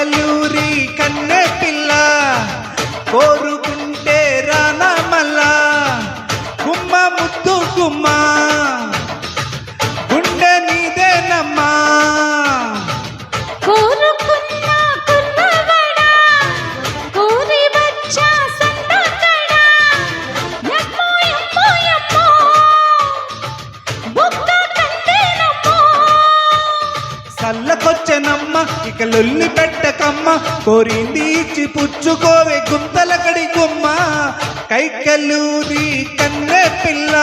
కైకలూరి కన్నె పిల్ల కోరుకుంటే రానా మల్లా గుమ్మ ముద్దు గుమ్మ గుండె నీదేనమ్మా చల్లకొచ్చనమ్మ ఇక లొల్లి పెట్టకమ్మ కోరింది ఇచ్చి పుచ్చుకోవే గుంతలకడి గుమ్మ కైకలూరి కన్నె పిల్ల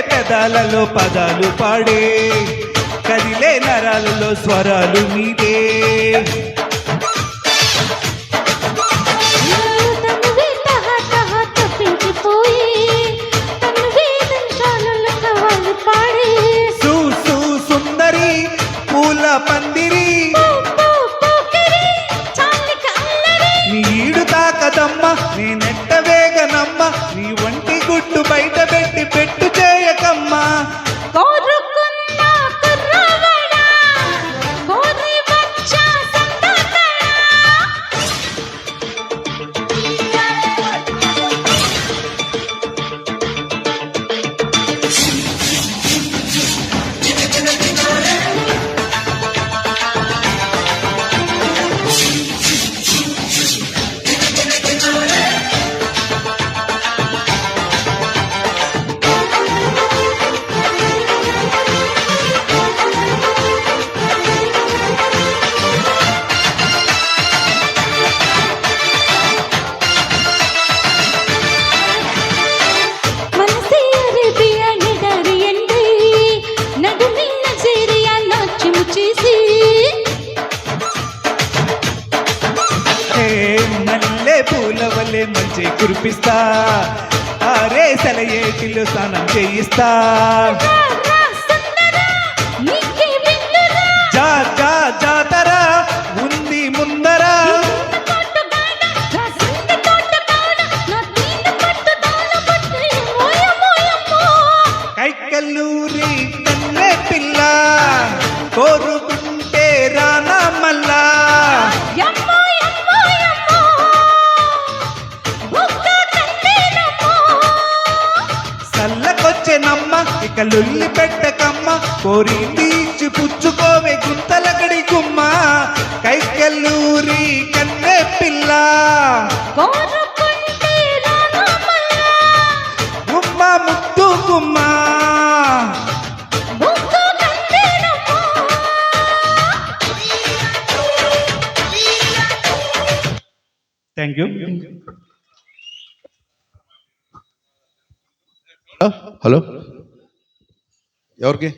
పెదాలలో పదాలు పాడే కదిలే నరాలలో స్వరాలు మీదే సుందరి పూల పందిరి నీ ఈడు తాకదమ్మ నీ నెట్ట వేగనమ్మ నీ ఒంటి గుడ్డు బయట పెట్టి పెట్టు చేయకమ్మా పూలవల్లే మంచి కురిపిస్తా ఆరే సెలయేటిలో స్నానం చేయిస్తా జాతర ఉంది ముందరా కైకలూరి కన్నె పిల్ల కోరుకుంటే రానా మల్లా చల్లకొచ్చెనమ్మ ఇక లొల్లి పెట్టకమ్మ కోరింది ఇచ్చి పుచ్చుకోవే గుంతలకడి గుమ్మ కైకలూరి కన్నె పిల్ల గుమ్మ ముద్దు గుమ్మ థ్యాంక్ యూ. హలో ఎవరికి